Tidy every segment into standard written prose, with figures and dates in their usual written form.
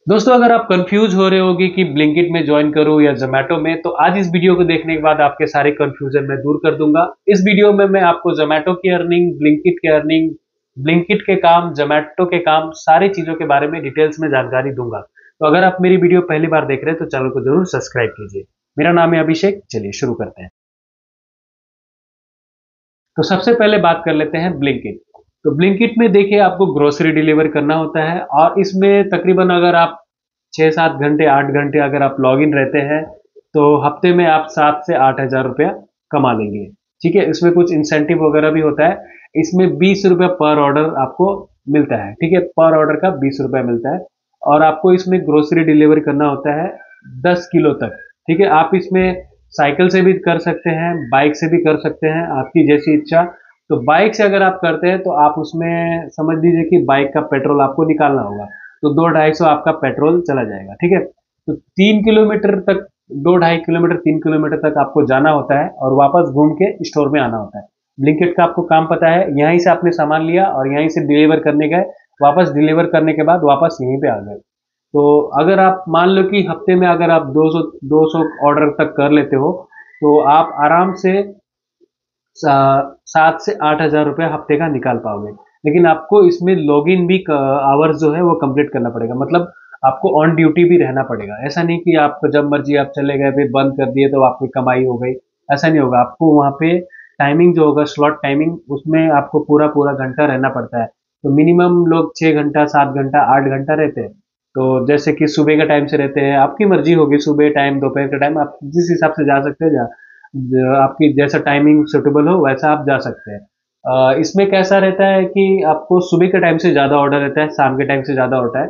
दोस्तों, अगर आप कंफ्यूज हो रहे होगे कि ब्लिंकिट में ज्वाइन करूं या जोमेटो में, तो आज इस वीडियो को देखने के बाद आपके सारे कंफ्यूजन मैं दूर कर दूंगा। इस वीडियो में मैं आपको जोमेटो की अर्निंग, ब्लिंकिट की अर्निंग, ब्लिंकिट के काम, जोमेटो के काम, सारी चीजों के बारे में डिटेल्स में जानकारी दूंगा। तो अगर आप मेरी वीडियो पहली बार देख रहे हैं तो चैनल को जरूर सब्सक्राइब कीजिए। मेरा नाम है अभिषेक। चलिए शुरू करते हैं। तो सबसे पहले बात कर लेते हैं ब्लिंकिट। तो ब्लिंकिट में देखिए, आपको ग्रोसरी डिलीवर करना होता है और इसमें तकरीबन अगर आप 6-7 घंटे 8 घंटे अगर आप लॉग इन रहते हैं तो हफ्ते में आप 7 से 8 हज़ार रुपया कमा लेंगे। ठीक है, इसमें कुछ इंसेंटिव वगैरह भी होता है। इसमें 20 रुपया पर ऑर्डर आपको मिलता है। ठीक है, पर ऑर्डर का 20 रुपया मिलता है। और आपको इसमें ग्रोसरी डिलीवर करना होता है 10 किलो तक। ठीक है, आप इसमें साइकिल से भी कर सकते हैं, बाइक से भी कर सकते हैं, आपकी जैसी इच्छा। तो बाइक से अगर आप करते हैं तो आप उसमें समझ लीजिए कि बाइक का पेट्रोल आपको निकालना होगा। तो 2-250 आपका पेट्रोल चला जाएगा। ठीक है, तो 3 किलोमीटर तक, 2-2.5 किलोमीटर 3 किलोमीटर तक आपको जाना होता है और वापस घूम के स्टोर में आना होता है। ब्लिंकिट का आपको काम पता है, यहीं से आपने सामान लिया और यहीं से डिलीवर करने गए, वापस डिलीवर करने के बाद वापस यहीं पे आ गए। तो अगर आप मान लो कि हफ्ते में अगर आप 200 ऑर्डर तक कर लेते हो तो आप आराम से 7 से 8 हज़ार रुपये हफ्ते का निकाल पाओगे। लेकिन आपको इसमें लॉगिन भी आवर्स जो है वो कंप्लीट करना पड़ेगा। मतलब आपको ऑन ड्यूटी भी रहना पड़ेगा। ऐसा नहीं कि आप जब मर्जी आप चले गए फिर बंद कर दिए तो आपकी कमाई हो गई। ऐसा नहीं होगा। आपको वहाँ पे टाइमिंग जो होगा, स्लॉट टाइमिंग, उसमें आपको पूरा पूरा घंटा रहना पड़ता है। तो मिनिमम लोग 6 घंटा 7 घंटा 8 घंटा रहते हैं। तो जैसे कि सुबह के टाइम से रहते हैं, आपकी मर्जी होगी, सुबह टाइम दोपहर का टाइम आप जिस हिसाब से जा सकते हैं। आपकी जैसा टाइमिंग सुटेबल हो वैसा आप जा सकते हैं। इसमें कैसा रहता है कि आपको सुबह के टाइम से ज़्यादा ऑर्डर रहता है, शाम के टाइम से ज़्यादा होता है।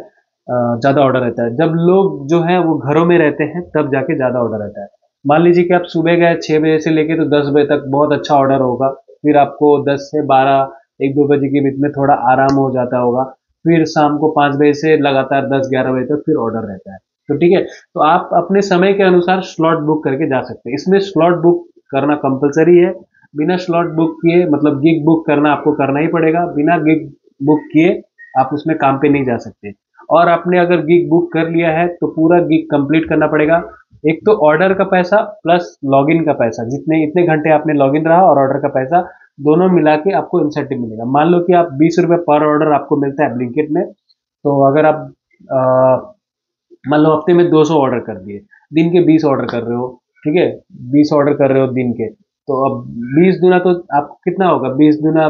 ज़्यादा ऑर्डर रहता है जब लोग जो है वो घरों में रहते हैं, तब जाके ज़्यादा ऑर्डर रहता है। मान लीजिए कि आप सुबह गए 6 बजे से लेके तो 10 बजे तक बहुत अच्छा ऑर्डर होगा। फिर आपको 10 से 12 1-2 बजे के बीच में थोड़ा आराम हो जाता होगा। फिर शाम को 5 बजे से लगातार 10-11 बजे तक फिर ऑर्डर रहता है। तो ठीक है, तो आप अपने समय के अनुसार स्लॉट बुक करके जा सकते हैं। इसमें स्लॉट बुक करना कंपलसरी है। बिना स्लॉट बुक किए, मतलब गिग बुक करना आपको करना ही पड़ेगा। बिना गिग बुक किए आप उसमें काम पे नहीं जा सकते। और आपने अगर गिग बुक कर लिया है तो पूरा गिग कंप्लीट करना पड़ेगा। एक तो ऑर्डर का पैसा प्लस लॉगिन का पैसा, जितने इतने घंटे आपने लॉगिन रहा और ऑर्डर का पैसा, दोनों मिला के आपको इंसेंटिव मिलेगा। मान लो कि आप 20 रुपये पर ऑर्डर आपको मिलता है ब्लिंकिट में। तो अगर आप मान लो हफ्ते में 200 ऑर्डर कर दिए, दिन के 20 ऑर्डर कर रहे हो। ठीक है, 20 ऑर्डर कर रहे हो दिन के। तो अब 20 दूना तो आप कितना होगा, 20 दूना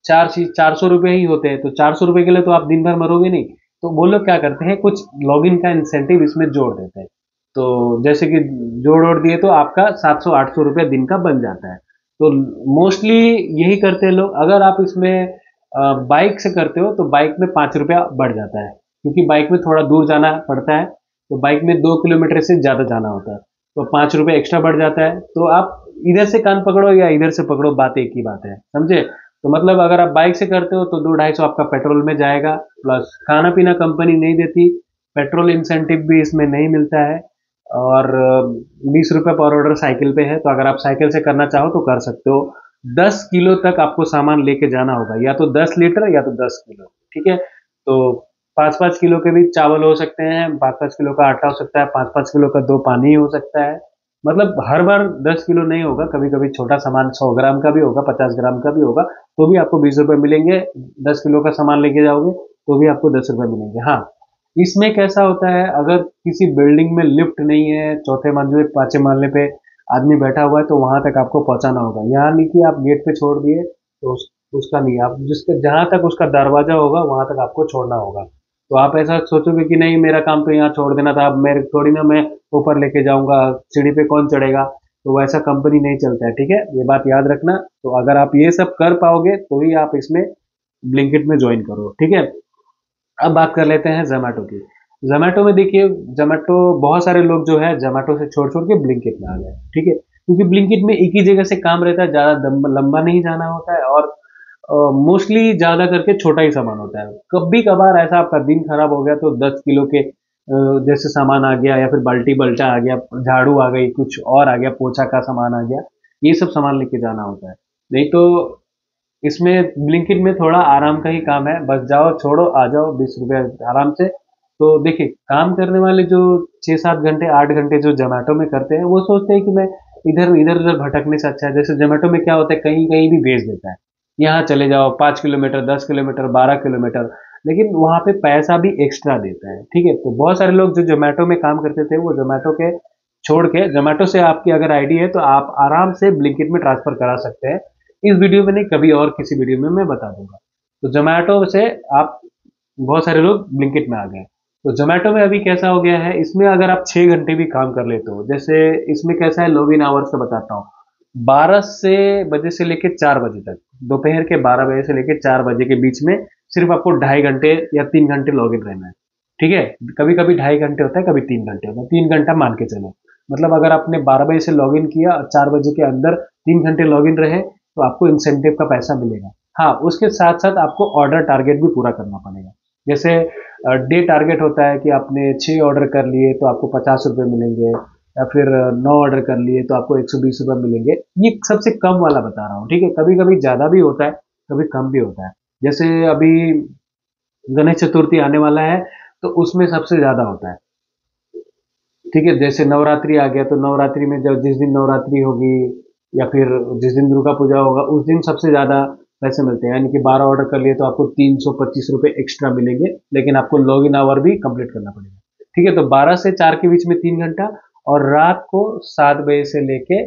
400 रुपये ही होते हैं। तो 400 रुपये के लिए तो आप दिन भर मरोगे नहीं। तो वो लोग क्या करते हैं, कुछ लॉगिन का इंसेंटिव इसमें जोड़ देते हैं। तो जैसे कि जोड़ ओड़ दिए तो आपका 700-800 रुपये दिन का बन जाता है। तो मोस्टली यही करते हैं लोग। अगर आप इसमें बाइक से करते हो तो बाइक में 5 रुपया बढ़ जाता है, क्योंकि बाइक में थोड़ा दूर जाना पड़ता है। तो बाइक में 2 किलोमीटर से ज़्यादा जाना होता है। तो 5 रुपये एक्स्ट्रा बढ़ जाता है। तो आप इधर से कान पकड़ो या इधर से पकड़ो, बात एक ही बात है, समझे। तो मतलब अगर आप बाइक से करते हो तो 2-250 आपका पेट्रोल में जाएगा। प्लस खाना पीना कंपनी नहीं देती, पेट्रोल इंसेंटिव भी इसमें नहीं मिलता है। और 20 रुपये पर ऑर्डर साइकिल पे है। तो अगर आप साइकिल से करना चाहो तो कर सकते हो। 10 किलो तक आपको सामान लेके जाना होगा, या तो 10 लीटर या तो 10 किलो। ठीक है, तो 5-5 किलो के भी चावल हो सकते हैं, 5-5 किलो का आटा हो सकता है, 5-5 किलो का दो पानी हो सकता है। मतलब हर बार 10 किलो नहीं होगा, कभी कभी छोटा सामान 100 ग्राम का भी होगा, 50 ग्राम का भी होगा। तो भी आपको 20 रुपये मिलेंगे। 10 किलो का सामान लेके जाओगे तो भी आपको 10 रुपये मिलेंगे। हाँ, इसमें कैसा होता है, अगर किसी बिल्डिंग में लिफ्ट नहीं है, चौथे मंजिल 5वें महले पे आदमी बैठा हुआ है, तो वहां तक आपको पहुंचाना होगा। यहाँ नहीं कि आप गेट पे छोड़ दिए तो उसका नहीं, आप जिसके जहां तक उसका दरवाजा होगा वहां तक आपको छोड़ना होगा। तो आप ऐसा सोचोगे कि नहीं, मेरा काम तो यहाँ छोड़ देना था, अब मेरे थोड़ी ना मैं ऊपर लेके जाऊंगा, सीढ़ी पे कौन चढ़ेगा। तो वैसा कंपनी नहीं चलता है। ठीक है, ये बात याद रखना। तो अगर आप ये सब कर पाओगे तो ही आप इसमें ब्लिंकिट में ज्वाइन करो। ठीक है, अब बात कर लेते हैं जोमेटो की। जोमेटो में देखिए, जोमेटो बहुत सारे लोग जो है जोमेटो से छोड़ छोड़ के ब्लिंकिट में आ गए। ठीक है, क्योंकि ब्लिंकिट में एक ही जगह से काम रहता है, ज़्यादा लंबा नहीं जाना होता है। और मोस्टली ज़्यादा करके छोटा ही सामान होता है। कभी कभार ऐसा आपका दिन खराब हो गया तो 10 किलो के जैसे सामान आ गया, या फिर बाल्टी बल्टा आ गया, झाड़ू आ गई, कुछ और आ गया, पोछा का सामान आ गया, ये सब सामान लेके जाना होता है। नहीं तो इसमें ब्लिंकिट में थोड़ा आराम का ही काम है। बस जाओ, छोड़ो, आ जाओ, 20 रुपये आराम से तो देखिए, काम करने वाले जो 6-7 घंटे 8 घंटे जो जोमेटो में करते हैं, वो सोचते हैं कि मैं इधर इधर उधर भटकने से अच्छा है। जैसे जोमेटो में क्या होता है, कहीं कहीं भी भेज देता है, यहाँ चले जाओ 5 किलोमीटर 10 किलोमीटर 12 किलोमीटर, लेकिन वहां पे पैसा भी एक्स्ट्रा देता है। ठीक है, तो बहुत सारे लोग जो जोमेटो में काम करते थे, वो जोमेटो के छोड़ के, जोमेटो से आपकी अगर आईडी है तो आप आराम से ब्लिंकिट में ट्रांसफर करा सकते हैं। इस वीडियो में नहीं, कभी और किसी वीडियो में मैं बता दूंगा। तो जोमेटो से आप, बहुत सारे लोग ब्लिंकिट में आ गए। तो जोमेटो में अभी कैसा हो गया है, इसमें अगर आप 6 घंटे भी काम कर लेते हो, जैसे इसमें कैसा है, लॉग इन आवर्स का बताता हूँ। 12 बजे से लेके 4 बजे तक, दोपहर के 12 बजे से लेके 4 बजे के बीच में सिर्फ आपको 2.5 घंटे या 3 घंटे लॉग इन रहना है। ठीक है, कभी कभी 2.5 घंटे होता है, कभी 3 घंटे होता है, 3 घंटा मान के चलो। मतलब अगर आपने 12 बजे से लॉग इन किया और 4 बजे के अंदर 3 घंटे लॉग इन रहे, तो आपको इंसेंटिव का पैसा मिलेगा। हाँ, उसके साथ साथ आपको ऑर्डर टारगेट भी पूरा करना पड़ेगा। जैसे डे टारगेट होता है कि आपने 6 ऑर्डर कर लिए तो आपको 50 रुपये मिलेंगे, या फिर 9 ऑर्डर कर लिए तो आपको 120 रुपये मिलेंगे। ये सबसे कम वाला बता रहा हूँ। ठीक है, कभी कभी ज्यादा भी होता है, कभी कम भी होता है। जैसे अभी गणेश चतुर्थी आने वाला है, तो उसमें सबसे ज्यादा होता है। ठीक है, जैसे नवरात्रि आ गया, तो नवरात्रि में जब जिस दिन नवरात्रि होगी, या फिर जिस दिन दुर्गा पूजा होगा, उस दिन सबसे ज्यादा पैसे मिलते हैं। यानी कि 12 ऑर्डर कर लिए तो आपको 325 रुपये एक्स्ट्रा मिलेंगे, लेकिन आपको लॉग इन आवर भी कंप्लीट करना पड़ेगा। ठीक है, तो 12 से 4 के बीच में 3 घंटा, और रात को 7 बजे से लेके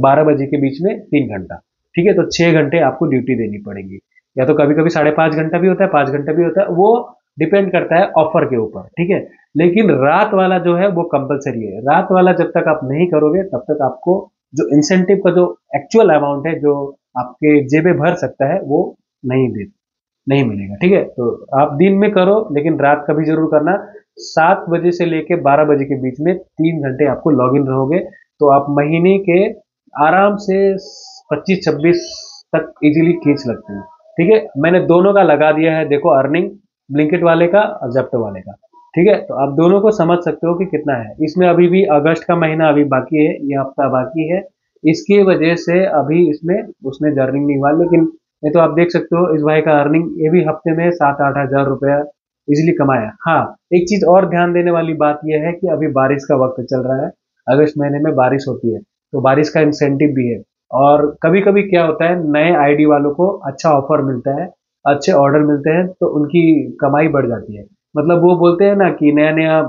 12 बजे के बीच में 3 घंटा। ठीक है, तो 6 घंटे आपको ड्यूटी देनी पड़ेगी। या तो कभी कभी 5.5 घंटा भी होता है, 5 घंटा भी होता है, वो डिपेंड करता है ऑफर के ऊपर। ठीक है, लेकिन रात वाला जो है वो कंपलसरी है। रात वाला जब तक आप नहीं करोगे, तब तक आपको जो इंसेंटिव का जो एक्चुअल अमाउंट है, जो आपके जेबे भर सकता है, वो नहीं दे नहीं मिलेगा। ठीक है, तो आप दिन में करो, लेकिन रात का भी जरूर करना। 7 बजे से लेके 12 बजे के बीच में 3 घंटे आपको लॉग इन रहोगे, तो आप महीने के आराम से 25-26 तक इजीली खींच सकते हैं। ठीक है, मैंने दोनों का लगा दिया है, देखो अर्निंग, ब्लिंकिट वाले का और जेप्टो वाले का। ठीक है, तो आप दोनों को समझ सकते हो कि कितना है इसमें। अभी भी अगस्त का महीना अभी बाकी है, ये हफ्ता बाकी है, इसकी वजह से अभी इसमें उसने अर्निंग नहीं हुआ। लेकिन नहीं तो आप देख सकते हो, इस भाई का अर्निंग ये भी हफ्ते में 7-8 हज़ार रुपया इजिली कमाया। हाँ, एक चीज और ध्यान देने वाली बात यह है कि अभी बारिश का वक्त चल रहा है, अगस्त महीने में बारिश होती है, तो बारिश का इंसेंटिव भी है। और कभी कभी क्या होता है, नए आईडी वालों को अच्छा ऑफर मिलता है, अच्छे ऑर्डर मिलते हैं, तो उनकी कमाई बढ़ जाती है। मतलब वो बोलते हैं ना कि नया नया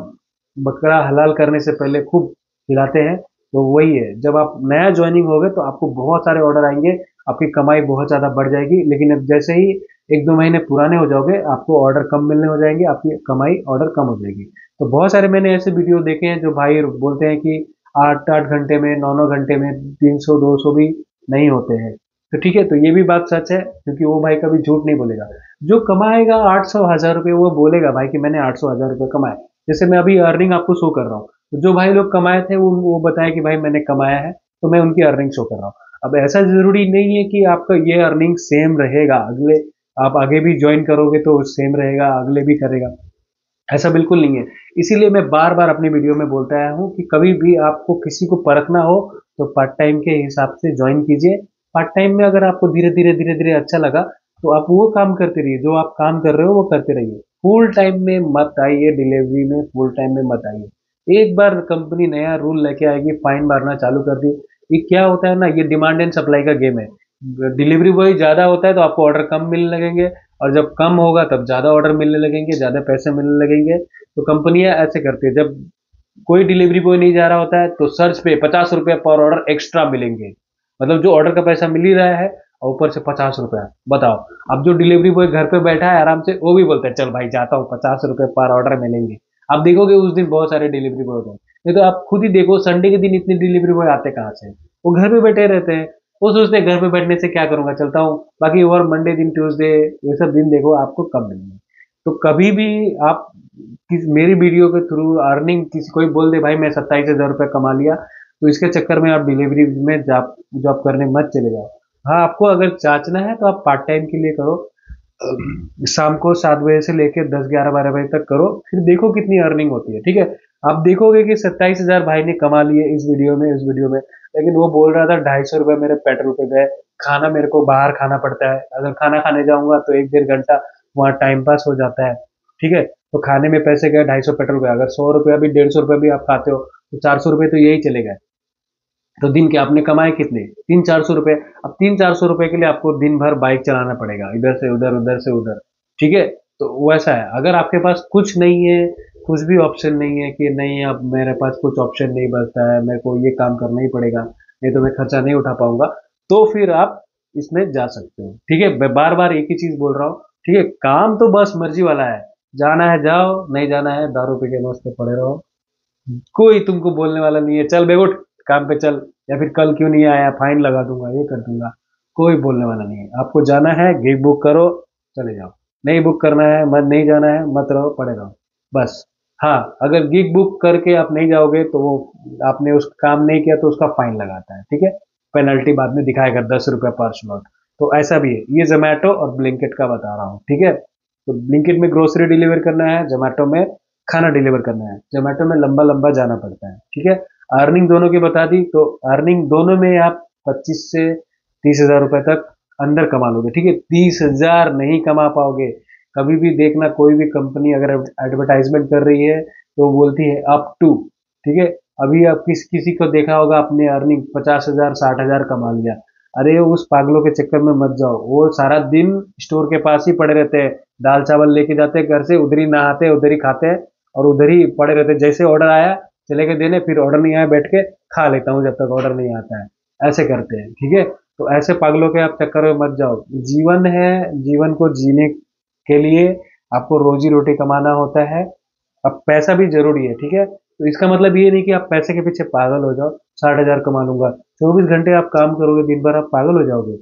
बकरा हलाल करने से पहले खूब खिलाते हैं, तो वही है। जब आप नया ज्वाइनिंग होगे तो आपको बहुत सारे ऑर्डर आएंगे, आपकी कमाई बहुत ज़्यादा बढ़ जाएगी। लेकिन अब जैसे ही 1-2 महीने पुराने हो जाओगे, आपको ऑर्डर कम मिलने हो जाएंगे, आपकी कमाई ऑर्डर कम हो जाएगी। तो बहुत सारे मैंने ऐसे वीडियो देखे हैं जो भाई बोलते हैं कि 8-8 घंटे में 9-9 घंटे में 300-200 भी नहीं होते हैं। तो ठीक है, तो ये भी बात सच है, क्योंकि वो भाई कभी झूठ नहीं बोलेगा। जो कमाएगा 800 1000 रुपये, वो बोलेगा भाई कि मैंने 800 1000 रुपये कमाए। जैसे मैं अभी अर्निंग आपको शो कर रहा हूँ, तो जो भाई लोग कमाए थे वो बताया कि भाई मैंने कमाया है, तो मैं उनकी अर्निंग शो कर रहा हूँ। अब ऐसा जरूरी नहीं है कि आपका ये अर्निंग सेम रहेगा अगले, आप आगे भी ज्वाइन करोगे तो सेम रहेगा, अगले भी करेगा, ऐसा बिल्कुल नहीं है। इसीलिए मैं बार बार अपनी वीडियो में बोलता आया हूँ कि कभी भी आपको किसी को परखना हो, तो पार्ट टाइम के हिसाब से ज्वाइन कीजिए। पार्ट टाइम में अगर आपको धीरे धीरे अच्छा लगा, तो आप वो काम करते रहिए, जो आप काम कर रहे हो वो करते रहिए। फुल टाइम में मत आइए, डिलीवरी में फुल टाइम में मत आइए। एक बार कंपनी नया रूल लेके आएगी, फाइन मारना चालू कर दी। ये क्या होता है ना, ये डिमांड एंड सप्लाई का गेम है। डिलीवरी बॉय ज्यादा होता है तो आपको ऑर्डर कम मिलने लगेंगे, और जब कम होगा तब ज्यादा ऑर्डर मिलने लगेंगे, ज्यादा पैसे मिलने लगेंगे। तो कंपनियां ऐसे करती है, जब कोई डिलीवरी बॉय नहीं जा रहा होता है, तो सर्च पे 50 रुपये पर ऑर्डर एक्स्ट्रा मिलेंगे। मतलब जो ऑर्डर का पैसा मिल ही रहा है, और ऊपर से 50 रुपया, बताओ। अब जो डिलीवरी बॉय घर पे बैठा है आराम से, वो भी बोलता है चल भाई जाता हूँ, 50 रुपये पर ऑर्डर मिलेंगे। आप देखोगे उस दिन बहुत सारे डिलीवरी बॉय होते हैं। नहीं तो आप खुद ही देखो, संडे के दिन इतने डिलीवरी बॉय आते कहाँ से? वो घर पे बैठे रहते हैं। वो सोचते हैं घर पे बैठने से क्या करूंगा, चलता हूँ। बाकी और मंडे दिन, ट्यूसडे, ये सब दिन देखो आपको कब मिलेंगे। तो कभी भी आप मेरी वीडियो के थ्रू अर्निंग, किसी कोई बोल दे भाई मैं 27 हज़ार रुपये कमा लिया, तो इसके चक्कर में आप डिलीवरी में जॉब जॉब करने मत चले जाओ। हाँ, आपको अगर चाचना है तो आप पार्ट टाइम के लिए करो, शाम को 7 बजे से लेकर 10 11 12 बजे तक करो, फिर देखो कितनी अर्निंग होती है। ठीक है, आप देखोगे कि 27 हज़ार भाई ने कमा लिए इस वीडियो में। लेकिन वो बोल रहा था 250 रुपये मेरे पेट्रोल पे गए, खाना मेरे को बाहर खाना पड़ता है, अगर खाना खाने जाऊंगा तो 1-1.5 घंटा वहाँ टाइम पास हो जाता है। ठीक है, तो खाने में पैसे गए 250 पेट्रोल गया। अगर 100 रुपया भी 150 रुपया भी आप खाते हो तो 400 रुपये तो यही चले गए। तो दिन के आपने कमाए कितने? 300-400 रुपये। अब 300-400 रुपये के लिए आपको दिन भर बाइक चलाना पड़ेगा, इधर से उधर उधर से उधर। ठीक है, तो वैसा है। अगर आपके पास कुछ नहीं है, कुछ भी ऑप्शन नहीं है कि नहीं अब मेरे पास कुछ ऑप्शन नहीं बचता है, मेरे को ये काम करना ही पड़ेगा, नहीं तो मैं खर्चा नहीं उठा पाऊंगा, तो फिर आप इसमें जा सकते हो। ठीक है, मैं बार बार एक ही चीज बोल रहा हूँ। ठीक है, काम तो बस मर्जी वाला है, जाना है जाओ, नहीं जाना है दारू पी के मस्त पड़े रहो। कोई तुमको बोलने वाला नहीं है, चल बे उठ काम पे चल, या फिर कल क्यों नहीं आया फाइन लगा दूंगा, ये कर दूंगा। कोई बोलने वाला नहीं है। आपको जाना है गिग बुक करो, चले जाओ। नहीं बुक करना है, मत नहीं जाना है, मत रहो, पड़े रहो, बस। हाँ, अगर गिग बुक करके आप नहीं जाओगे तो वो आपने उस काम नहीं किया तो उसका फाइन लगाता है। ठीक है, पेनल्टी बाद में दिखाएगा 10 रुपया पर स्लॉट। तो ऐसा भी है। ये जोमेटो और ब्लिंकिट का बता रहा हूँ। ठीक है, तो ब्लिंकिट में ग्रोसरी डिलीवर करना है, जोमेटो में खाना डिलीवर करना है। जोमेटो में लंबा लंबा जाना पड़ता है। ठीक है, अर्निंग दोनों की बता दी, तो अर्निंग दोनों में आप 25 से 30 हजार रुपए तक अंदर कमा लोगे। ठीक है, 30 हजार नहीं कमा पाओगे। कभी भी देखना, कोई भी कंपनी अगर एडवर्टाइजमेंट कर रही है तो बोलती है अप टू। ठीक है, अभी आप किसी को देखा होगा अपने अर्निंग 50 हजार 60 हजार कमा लिया। अरे उस पागलों के चक्कर में मत जाओ, वो सारा दिन स्टोर के पास ही पड़े रहते हैं, दाल चावल लेके जाते हैं घर से, उधर ही नहाते उधर ही खाते हैं और उधर ही पड़े रहते हैं। जैसे ऑर्डर आया चले गए देने, फिर ऑर्डर नहीं आया बैठ के खा लेता हूँ जब तक ऑर्डर नहीं आता है, ऐसे करते हैं। ठीक है, तो ऐसे पागलों के आप चक्कर में मत जाओ। जीवन है, जीवन को जीने के लिए आपको रोजी रोटी कमाना होता है। अब पैसा भी जरूरी है। ठीक है, तो इसका मतलब ये नहीं कि आप पैसे के पीछे पागल हो जाओ। 60 हजार कमा लूंगा, 24 घंटे आप काम करोगे दिन भर, आप पागल हो जाओगे।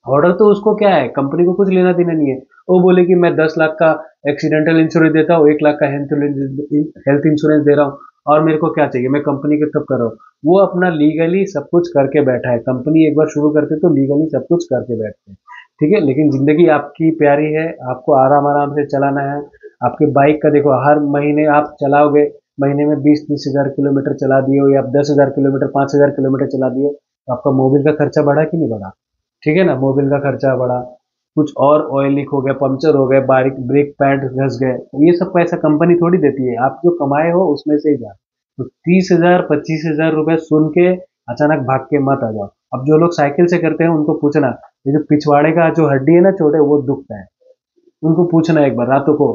ऑर्डर तो उसको क्या है, कंपनी को कुछ लेना देना नहीं है। वो बोले कि मैं 10 लाख का एक्सीडेंटल इंश्योरेंस देता हूँ, 1 लाख का हेल्थ इंश्योरेंस दे रहा हूँ, और मेरे को क्या चाहिए, मैं कंपनी के तब कर रहा हूँ। वो अपना लीगली सब कुछ करके बैठा है। कंपनी एक बार शुरू करते तो लीगली सब कुछ करके बैठते हैं। ठीक है, लेकिन जिंदगी आपकी प्यारी है, आपको आराम आराम से चलाना है। आपके बाइक का देखो, हर महीने आप चलाओगे, महीने में 20-30 हजार किलोमीटर चला दिए हो, या 10 हजार किलोमीटर 5 हजार किलोमीटर चला दिए, तो आपका मोबिल का खर्चा बढ़ा कि नहीं बढ़ा? ठीक है ना, मोबिल का खर्चा बढ़ा। कुछ और ऑयल लीक हो गया, पंक्चर हो गए, बारीक ब्रेक पैड घस गए, तो ये सब पैसा कंपनी थोड़ी देती है, आप जो कमाए हो उसमें से ही जा। तो 30 हजार 25 हजार रुपए सुन के अचानक भाग के मत आ जाओ। अब जो लोग साइकिल से करते हैं उनको पूछना, ये जो पिछवाड़े का जो हड्डी है ना छोटे, वो दुखता है, उनको पूछना एक बार रातों को,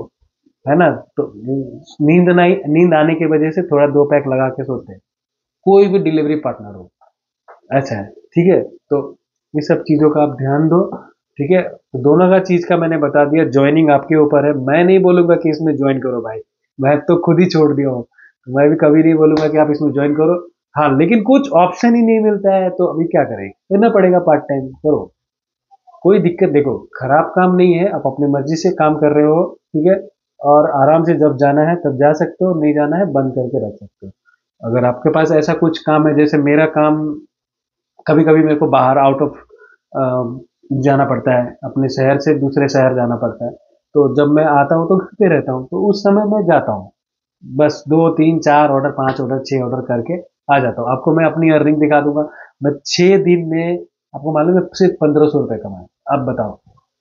है ना। तो नींद आने की वजह से थोड़ा 2 पैक लगा के सोते हैं, कोई भी डिलीवरी पार्टनर हो। अच्छा है, ठीक है। तो ये सब चीज़ों का आप ध्यान दो। ठीक है, तो दोनों का चीज़ का मैंने बता दिया। ज्वाइनिंग आपके ऊपर है, मैं नहीं बोलूंगा कि इसमें ज्वाइन करो भाई, मैं तो खुद ही छोड़ दिया हूँ। तो मैं भी कभी नहीं बोलूंगा कि आप इसमें ज्वाइन करो। हाँ, लेकिन कुछ ऑप्शन ही नहीं मिलता है तो अभी क्या करें, करना पड़ेगा, पार्ट टाइम करो, कोई दिक्कत। देखो, खराब काम नहीं है, आप अपनी मर्जी से काम कर रहे हो। ठीक है, और आराम से जब जाना है तब जा सकते हो, नहीं जाना है बंद करके रख सकते हो। अगर आपके पास ऐसा कुछ काम है, जैसे मेरा काम, कभी कभी मेरे को बाहर आउट ऑफ जाना पड़ता है, अपने शहर से दूसरे शहर जाना पड़ता है, तो जब मैं आता हूँ तो घर पे रहता हूँ, तो उस समय मैं जाता हूँ, बस 2 3 4 ऑर्डर 5 ऑर्डर 6 ऑर्डर करके आ जाता हूँ। आपको मैं अपनी अर्निंग दिखा दूंगा। मैं 6 दिन में, आपको मालूम है, सिर्फ 1500 रुपये कमाए। अब बताओ,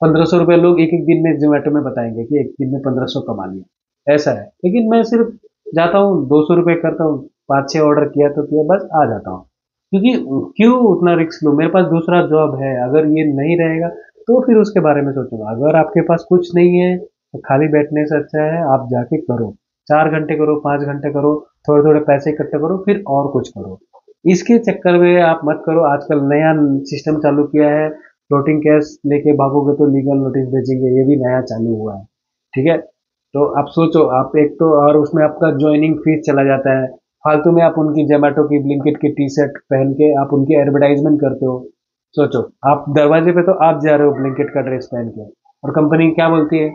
1500 रुपये लोग एक एक दिन में जोमेटो में बताएंगे कि एक दिन में 1500 कमा लिया, ऐसा है। लेकिन मैं सिर्फ जाता हूँ, 200 रुपये करता हूँ, 5 6 ऑर्डर किया तो किया, बस आ जाता हूँ। क्योंकि क्यों उतना रिस्क लूं, मेरे पास दूसरा जॉब है। अगर ये नहीं रहेगा तो फिर उसके बारे में सोचूंगा। अगर आपके पास कुछ नहीं है तो खाली बैठने से अच्छा है आप जाके करो, 4 घंटे करो, 5 घंटे करो, थोड़े थोड़े पैसे इकट्ठे करो, फिर और कुछ करो। इसके चक्कर में आप मत करो। आजकल नया सिस्टम चालू किया है, फ्लोटिंग कैश लेके भागोगे तो लीगल नोटिस भेजेंगे, ये भी नया चालू हुआ है। ठीक है, तो आप सोचो, आप एक तो, और उसमें आपका ज्वाइनिंग फीस चला जाता है फालतू में। आप उनकी जोमेटो की ब्लिंकिट की टी शर्ट पहन के आप उनकी एडवर्टाइजमेंट करते हो। सोचो, आप दरवाजे पे तो आप जा रहे हो ब्लिंकिट का ड्रेस पहन के, और कंपनी क्या बोलती है,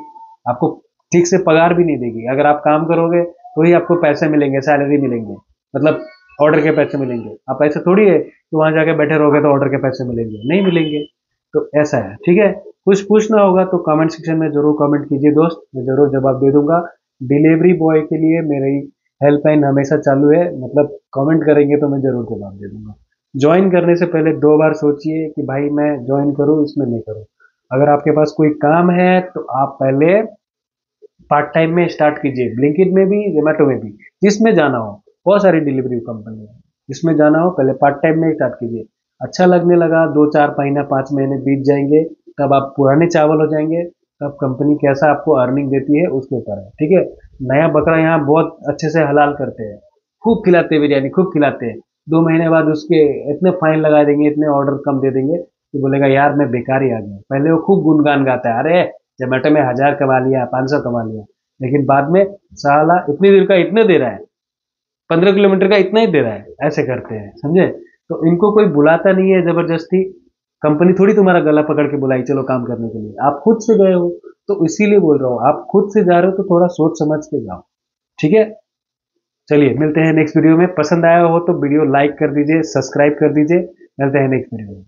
आपको ठीक से पगार भी नहीं देगी। अगर आप काम करोगे तो ही आपको पैसे मिलेंगे, सैलरी मिलेंगे, मतलब ऑर्डर के पैसे मिलेंगे। आप ऐसे थोड़ी है कि वहां जाके बैठे रहोगे तो ऑर्डर के पैसे मिलेंगे, नहीं मिलेंगे। तो ऐसा है। ठीक है, कुछ पूछना होगा तो कमेंट सेक्शन में जरूर कमेंट कीजिए दोस्त, मैं जरूर जवाब दे दूंगा। डिलीवरी बॉय के लिए मेरी हेल्पलाइन हमेशा चालू है, मतलब कमेंट करेंगे तो मैं जरूर जवाब दे दूंगा। ज्वाइन करने से पहले 2 बार सोचिए कि भाई मैं ज्वाइन करूं इसमें नहीं करूं। अगर आपके पास कोई काम है तो आप पहले पार्ट टाइम में स्टार्ट कीजिए, ब्लिंकिट में भी, जोमेटो में भी, जिसमें जाना हो। बहुत सारी डिलीवरी कंपनी है, जिसमें जाना हो पहले पार्ट टाइम में स्टार्ट कीजिए। अच्छा लगने लगा, 2-4 महीना 5 महीने बीत जाएंगे, तब आप पुराने चावल हो जाएंगे। तब कंपनी कैसा आपको अर्निंग देती है उसके ऊपर है, ठीक है। नया बकरा यहाँ बहुत अच्छे से हलाल करते हैं, खूब खिलाते हैं बिरयानी, खूब खिलाते हैं। 2 महीने बाद उसके इतने फाइन लगा देंगे, इतने ऑर्डर कम दे देंगे कि बोलेगा यार मैं बेकार ही आ गया। पहले वो खूब गुनगान गाता है, अरे जोमेटो में 1000 कमा लिया, 500 कमा लिया। लेकिन बाद में साला इतनी देर का इतने दे रहा है, 15 किलोमीटर का इतना ही दे रहा है, ऐसे करते हैं, समझे। तो इनको कोई बुलाता नहीं है जबरदस्ती, कंपनी थोड़ी तुम्हारा गला पकड़ के बुलाई चलो काम करने के लिए, आप खुद से गए हो। तो इसीलिए बोल रहा हूँ, आप खुद से जा रहे हो तो थोड़ा सोच समझ के जाओ, ठीक है। चलिए मिलते हैं नेक्स्ट वीडियो में। पसंद आया हो तो वीडियो लाइक कर दीजिए, सब्सक्राइब कर दीजिए। मिलते हैं नेक्स्ट वीडियो में।